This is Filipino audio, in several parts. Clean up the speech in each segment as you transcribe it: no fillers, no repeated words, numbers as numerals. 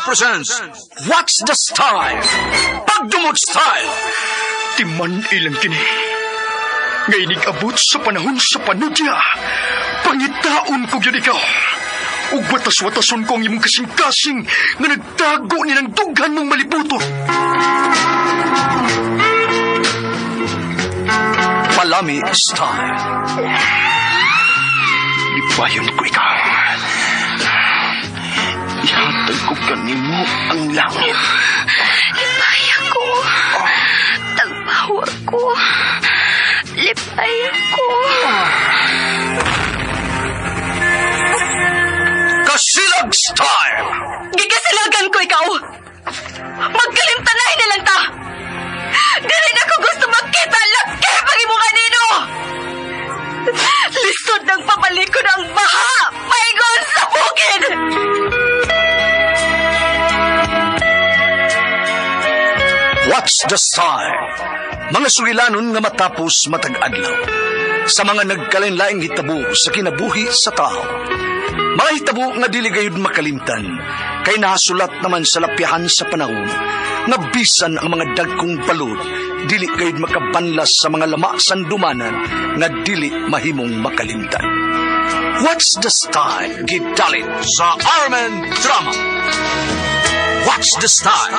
presents What's the Style? Pagdumot Style! Timan ilang kini. Ngay abot sa panahon sa panudya. Pangitaon ko yun ikaw. Ug watas-watason ko ang imong kasing-kasing nga nagtago ni ng dughan mong malibuto. Palami Style. Libayon ko ikaw. Ihatag ko kanimo ang langit. Lipaya ko. Tagbawa ko. Lipaya ko. Kasilag Style! Gigasilagan ko ikaw. Magkalimtanay na lang ta. Dili na ko gusto makita laki pag imo kanino. Lisod ng papalikod ang baha. Paigon sa bukid. What's the Style? Mga sugilanon nga matapos matag-adlaw. Sa mga nagkalain-laing hitabo sa kinabuhi sa tao. Mga hitabo nga dili gayud makalimtan. Kay nasulat naman sa lapihan sa panahon. Nga bisan ang mga dagkong balod. Dili gayud makabanlas sa mga lama sandumanan. Nga dili mahimong makalimtan. What's the Style? Gidalit sa Armen Drama. What's the Style?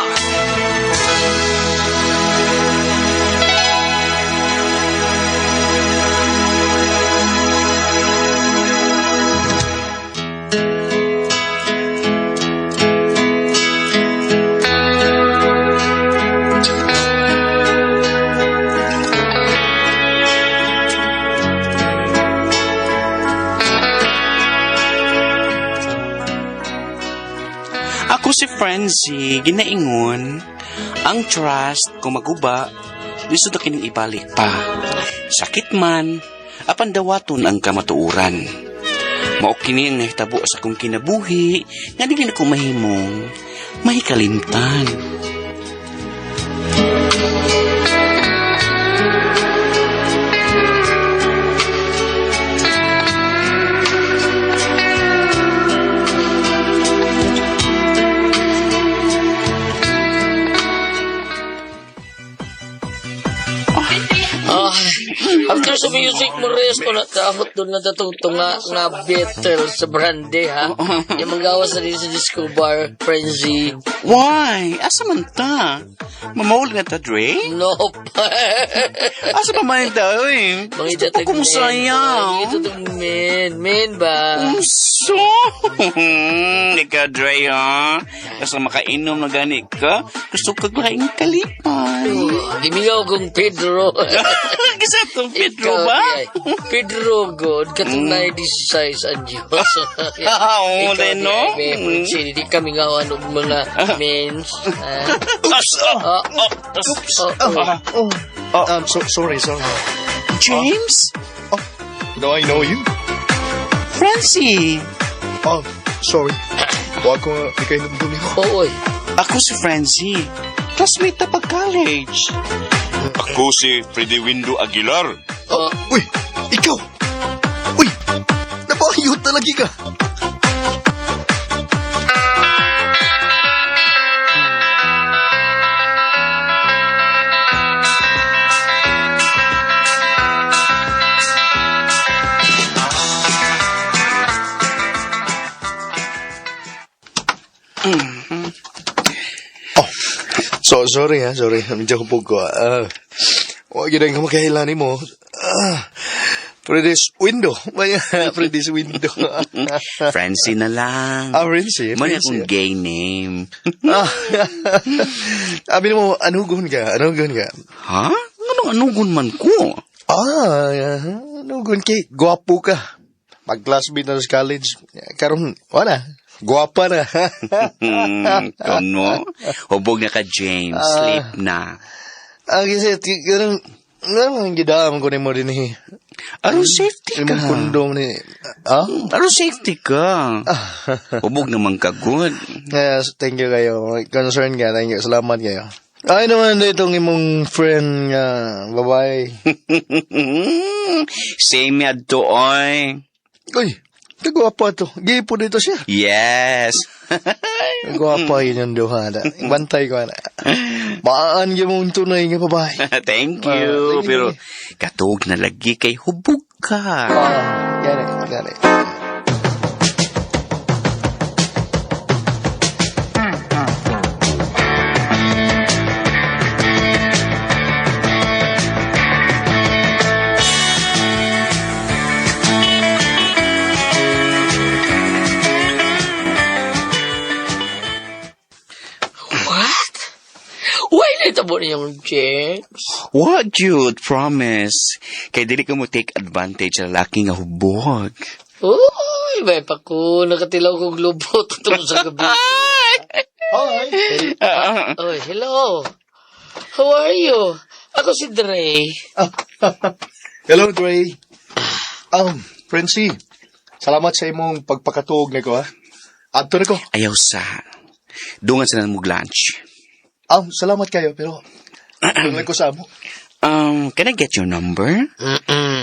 Ako si Frenzy, ginaingon, ang trust kung maguba, gusto na kining ibalik pa. Sakit man, apan dawaton ang kamatuuran. Mao kini ang nahitabo sa kong kinabuhi, nga dili na ko mahimong, mahikalimtan. After sa music mo res ko nataabot doon na tatutong nga Beatles sa Brande ha. Yung manggawas na rin sa disco bar, Frenzy. Why? Asa man ta? Mamawal nga ta, Dre? Nope. Asa pa man ta, eh? Gusto pa kong sayang. Ito itong men ba? So, ika, Dre, ha? Kasi makainom na gani ka, gusto ka laing kalipan. Gimigaw kong Pedro. Kasi itong Pedro ba? Pedro, God. Katunay di si size ang Diyos. Oo, then, no? Hindi kami ngawan ng mga mens. Sorry. James? Do I know you? Francie? Oh, sorry. Huwag ko nga ikay nagdumi ko. Oy. Ako si Francie. Classmate na pag-college. Ako si Freddy Windo Aguilar. Uy, ikaw! Uy, napakayot talaga ka. Sorry. Medyo hupog ko. Huwag yun ang makahilani mo. Freddy's window. Freddy's window. Francie na lang. Francie. Mali akong gay name. Abi mo, anugon ka? Ha? Anugon man ko? Anugon kay. Gwapo ka. Pag-classmate na sa college. Karon, wala. Gwapa na. Kono? Hubog na ka, James. Sleep na. Kasi, ganun, ang gidaan ko ni mo din eh. Anong safety ka? Yung kondom ni... Anong safety ka? Hubog naman ka, good. Yes, thank you kayo. Concern ka, thank you. Salamat kayo. Ay naman itong imong friend nga, babae. Same yad to, oy. Uy, Kagwapa to. Gipo dito siya. Yes. Kagwapa yun yung duha na. Bantay ko na. Maan yung mong tunay nga babae. Thank you. Sige. Pero katog na lagi kay hubog ka. Gani. What? Why nitabo niyong James? What, Jude? Promise. Kay dili ka mo take advantage sa lalaki nga hubog. Uy, may pa ko. Nakatilaw kong lubot itong sa gabi. Hi. Oy, hello. How are you? Ako si Dre. Hello, Dre. Princy. Salamat sa imong pagpakatuog na ko, ha? Adto na ko. Ayaw sa. Dungan sa nang lunch. Salamat kayo, pero tunay ko sa amo. Can I get your number?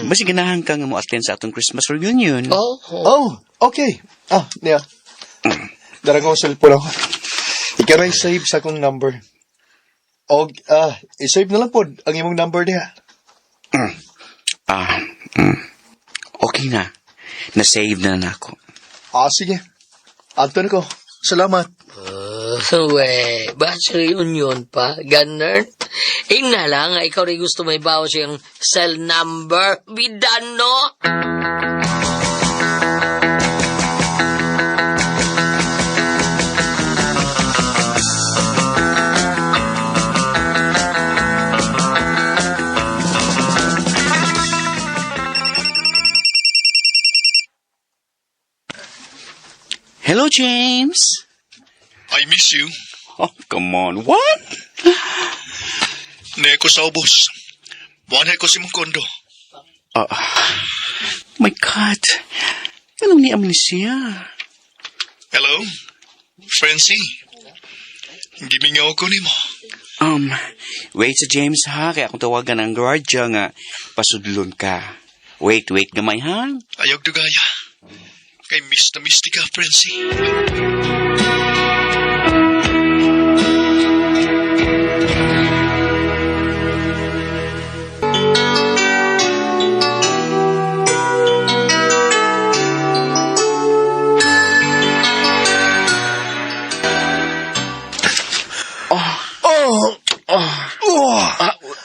Basi ganahan ka nga mo attend sa atong Christmas reunion. Oh. Okay. Niya. Darang ko sa cellphone ako. Ikaw na save sa akong number. O, i-save na lang po ang imong number niya. Okay na. Na-save na ako. Sige. Adto na ko. Salamat. We, ba sa reunion pa? Ganun? Ina lang, ikaw rin gusto may bawas yung cell number. Bidano! Hello, James. I miss you. Oh, come on. What? Ne ko sa ubos. Buwan ko si mong kondo. My God. Anong ni amnesia? Hello? Francie? Gimingaw ko ni mo. Wait sa James ha. Kaya akong tawagan ang guardia nga pasudlon ka. Wait, gamay ha? Ayog dugaya. Kay miss na miss ka, Francie.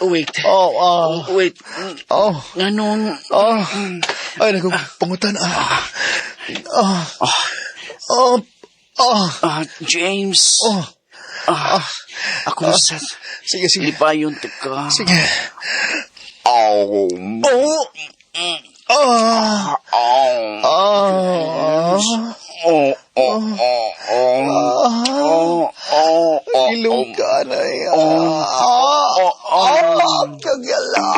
Wait. Wait. Anong... Ay, nagpangutan. James. Ako sa... Sige. Lipayon to ka. Sige. Ilong ka na yan. Kagala.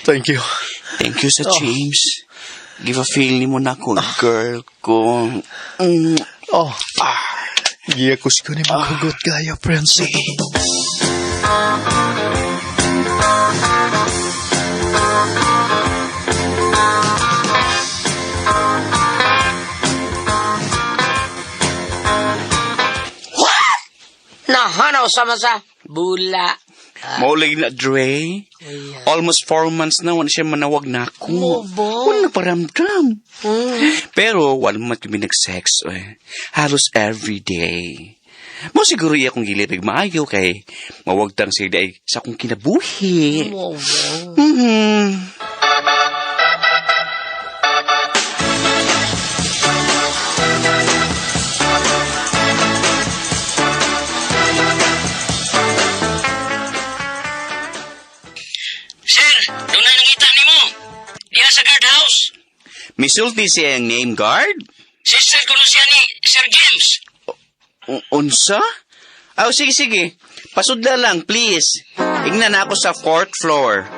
Thank you. Thank you sa James. Give a feel ni mo na ko, girl ko. Giyakos ko ni maghugot kaya, Francie. Nahanaw sama sa bula. Maulig na, Dre. Almost 4 months na, wala siya manawag na ako. Wala nagparamdam. Pero, wala mo kami nag-sex, halos every day. Mo siguro iya kong gilibig maayo kay mawagtang sila ay sa akong kinabuhi. Sa guardhouse. Misulti siya ang name guard? Sister ko siya ni Sir James. Unsa? Sige. Pasudla lang, please. Ingnan ako sa 4th floor.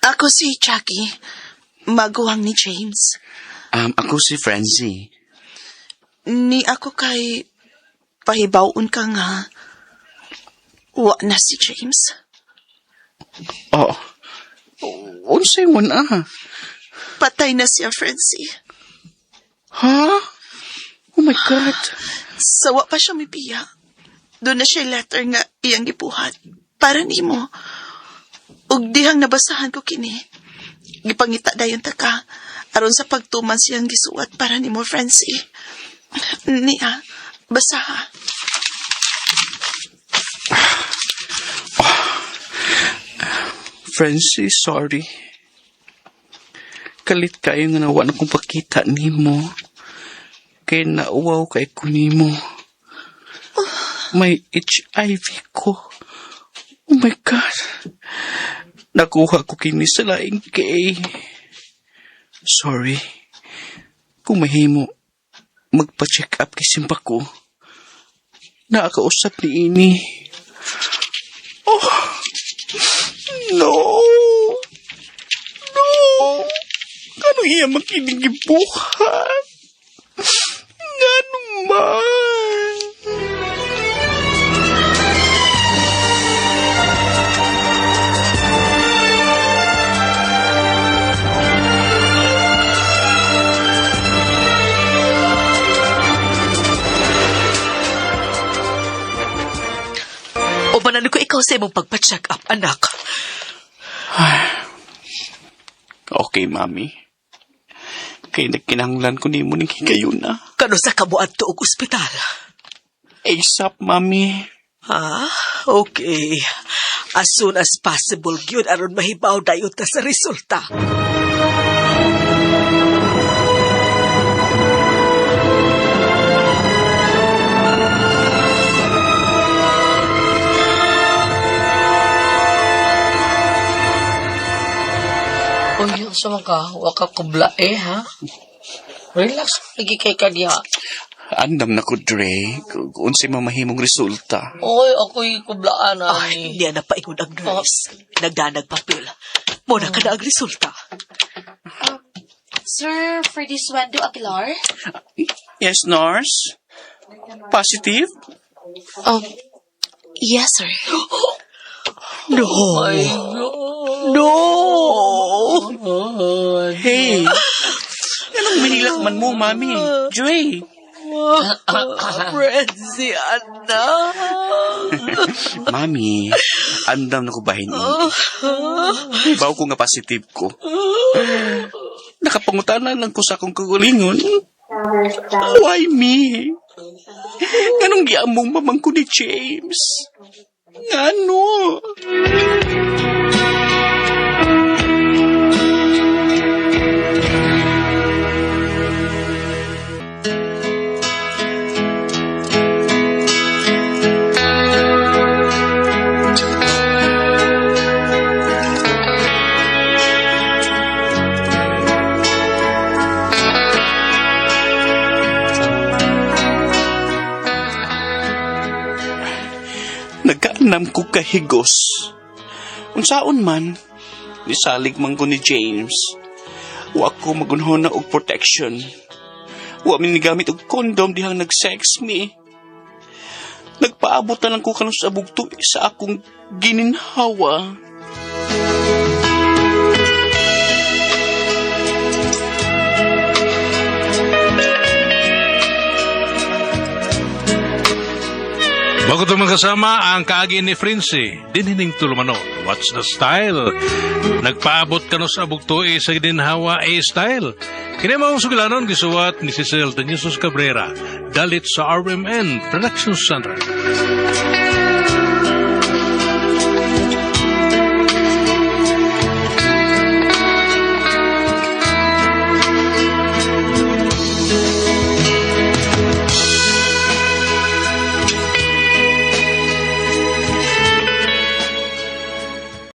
Ako si Jackie, maguwang ni James. Ako si Francie. Ni ako kay pahibawon ka nga wa na si James. Oh, unsay mo na? Patay na siya, Francie. Ha? Oh my God. Sawa pa siya mipiya. Doon na siya letter nga iyang gibuhat. Para nimo. Ug dihang nabasahan ko kini. Gipangita dayon ta ka. Aron sa pagtuman siyang gisuwat para nimo, Francie. Niya, basaha. Francie, sorry. Kalit kayo nga nawa na kong pakita nimo. Kaya nauwaw kay ko nimo. May HIV ko. Oh my God. Nakuha ko kini sa laing kay. Sorry. Kung mahimo, magpa-check up kisimba ko. Nakakausap ni ini. Oh! No! No! Ano iya makinigibuhat? Nga naman! O manalo ko ikaw sa imong pagpa-check up, anak. Okay, Mami. Kaya nagkinahanglan ko ni mo ng higayon na. Kano sa kabuad to og ospital? ASAP, Mami. Ha? Okay. As soon as possible, gyud aron mahibaw dayon ta sa resulta. Uy, sama ka. Waka kubla ha? Relax. Lagi kay ka diha. Andam na ko, Dre. Kung unsay mamahimong resulta. Uy, ako'y kublaan na Ay, hindi na paingon ang nurse. Nagdanag papel. Muna ka na ang resulta. Sir Ferdiswendo Aguilar? Yes, nurse? Positive? Yes, sir. No. my God. No. Hey! Anong minilakman mo, Mami? Dre! Frenzy, anak. Mami, andam na ko bahin ini. Baw ko nga positive ko. Nakapangutanan lang ko sa akong kagulingon. Why me? Anong giamong mamang ko ni James? Ano? Nagkaanam ko kahigos. Unsaon man, nisalig man ko ni James. Wa ko magunhon na og protection. Wa minigamit og condom dihang nag-sex me. Nagpaabot na lang ko kanos sa bugto sa akong gininhawa. Bago ito kasama ang kaagi ni Frenzy, dinhining tulumano. What's the style? Nagpaabot ka no sa bugtoi sa ginhawa A-style. Kini mong sugilanon gisuwat ni Cecil Daniusos Cabrera, dalit sa RMN Production Center.